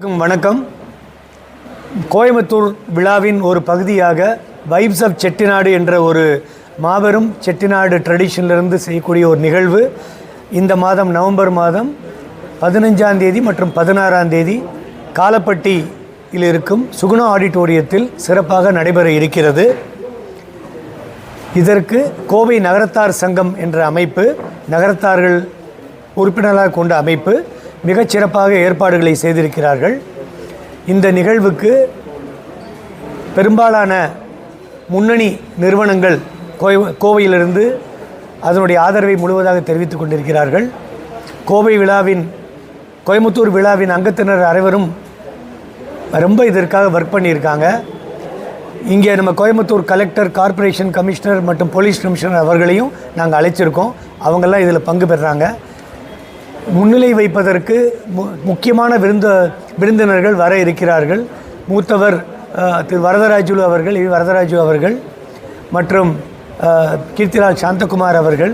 வணக்கம். கோயம்புத்தூர் விழாவின் ஒரு பகுதியாக வைப்ஸ் ஆஃப் செட்டிநாடு என்ற ஒரு மாபெரும் செட்டிநாடு ட்ரெடிஷனிலிருந்து செய்யக்கூடிய ஒரு நிகழ்வு இந்த மாதம் நவம்பர் மாதம் 15ஆம் தேதி மற்றும் 16ஆம் தேதி காலப்பட்டியில் இருக்கும் சுகுணா ஆடிட்டோரியத்தில் சிறப்பாக நடைபெற இருக்கிறது. இதற்கு கோவை நகரத்தார் சங்கம் என்ற அமைப்பு, நகரத்தார்கள் உறுப்பினராக கொண்ட அமைப்பு மிகச் சிறப்பாக ஏற்பாடுகளை செய்திருக்கிறார்கள். இந்த நிகழ்வுக்கு பெரும்பாலான முன்னணி நிறுவனங்கள் கோவையிலிருந்து அதனுடைய ஆதரவை முழுவதாக தெரிவித்துக் கொண்டிருக்கிறார்கள். கோயம்புத்தூர் விழாவின் அங்கத்தினர் அனைவரும் ரொம்ப இதற்காக ஒர்க் பண்ணியிருக்காங்க. இங்கே நம்ம கோயம்புத்தூர் கலெக்டர், கார்ப்பரேஷன் கமிஷனர் மற்றும் போலீஸ் கமிஷனர் அவர்களையும் நாங்கள் அழைச்சிருக்கோம். அவங்கெல்லாம் இதில் பங்கு பெறுறாங்க. முன்னிலை வைப்பதற்கு முக்கியமான விருந்தினர்கள் வர இருக்கிறார்கள். மூத்தவர் திரு வரதராஜு அவர்கள் மற்றும் கீர்த்திலால் சாந்தகுமார் அவர்கள்,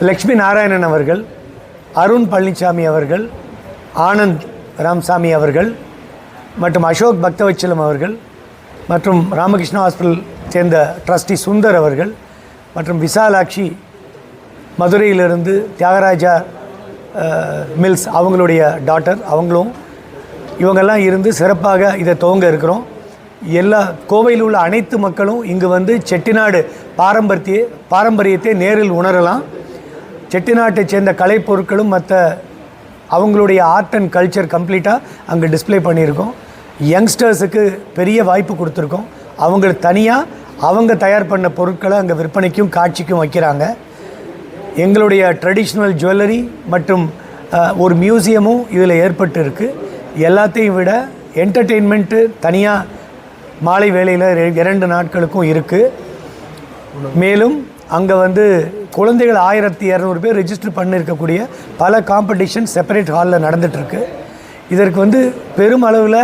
லக்ஷ்மி நாராயணன் அவர்கள், அருண் பழனிசாமி அவர்கள், ஆனந்த் ராமசாமி அவர்கள் மற்றும் அசோக் பக்தவச்சலம் அவர்கள் மற்றும் ராமகிருஷ்ணா ஹாஸ்பிட்டல் சேர்ந்த ட்ரஸ்டி சுந்தர் அவர்கள் மற்றும் விசாலாட்சி மதுரையிலிருந்து தியாகராஜா மில்ஸ் அவங்களுடைய டாட்டர், இவங்கெல்லாம் இருந்து சிறப்பாக இதை துவங்க இருக்கிறோம். எல்லா கோவையில் உள்ள அனைத்து மக்களும் இங்கு வந்து செட்டிநாடு பாரம்பரியத்தை நேரில் உணரலாம். செட்டிநாட்டை சேர்ந்த கலைப்பொருட்களும் மற்ற அவங்களுடைய ஆர்ட் அண்ட் கல்ச்சர் கம்ப்ளீட்டாக அங்கே டிஸ்பிளே பண்ணியிருக்கோம். யங்ஸ்டர்ஸுக்கு பெரிய வாய்ப்பு கொடுத்துருக்கோம். அவங்களுக்கு தனியாக அவங்க தயார் பண்ண பொருட்களை அங்கே விற்பனைக்கும் காட்சிக்கும் வைக்கிறாங்க. எங்களுடைய ட்ரெடிஷ்னல் ஜுவல்லரி மற்றும் ஒரு மியூசியமும் இதில் ஏற்பட்டு இருக்குது. எல்லாத்தையும் விட என்டர்டெயின்மெண்ட்டு தனியாக மாலை வேளையில் 2 நாட்களுக்கும் இருக்குது. மேலும் அங்கே வந்து குழந்தைகள் 1200 பேர் ரெஜிஸ்டர் பண்ணியிருக்கக்கூடிய பல காம்படிஷன் செப்பரேட் ஹாலில் நடந்துகிட்ருக்கு. இதற்கு வந்து பெருமளவில்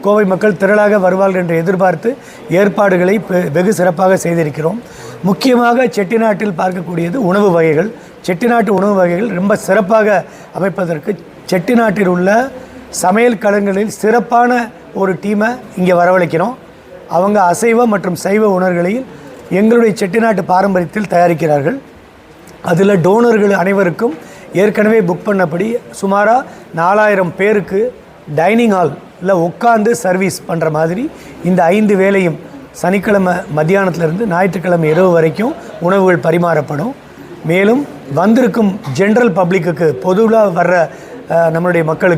கோவை மக்கள் திரளாக வருவார்கள் என்று எதிர்பார்த்து ஏற்பாடுகளை வெகு சிறப்பாக செய்திருக்கிறோம். முக்கியமாக செட்டிநாட்டில் பார்க்கக்கூடியது உணவு வகைகள். செட்டிநாட்டு உணவு வகைகள் ரொம்ப சிறப்பாக அமைப்பதற்கு செட்டிநாட்டில் உள்ள சமையல் களங்களில் சிறப்பான ஒரு டீமை இங்கே வரவழைக்கிறோம். அவங்க அசைவ மற்றும் சைவ உணவுகளையும் எங்களுடைய செட்டிநாட்டு பாரம்பரியத்தில் தயாரிக்கிறார்கள். அதில் டோனர்கள் அனைவருக்கும் ஏற்கனவே புக் பண்ணபடி சுமாராக 4000 பேருக்கு டைனிங் ஹாலில் உட்காந்து சர்வீஸ் பண்ணுற மாதிரி இந்த 5 வேளையும் சனிக்கிழமை மத்தியானத்திலிருந்து ஞாயிற்றுக்கிழமை இரவு வரைக்கும் உணவுகள் பரிமாறப்படும். மேலும் வந்திருக்கும் ஜென்ரல் பப்ளிக்குக்கு, பொதுவாக வர்ற நம்மளுடைய மக்களுக்கு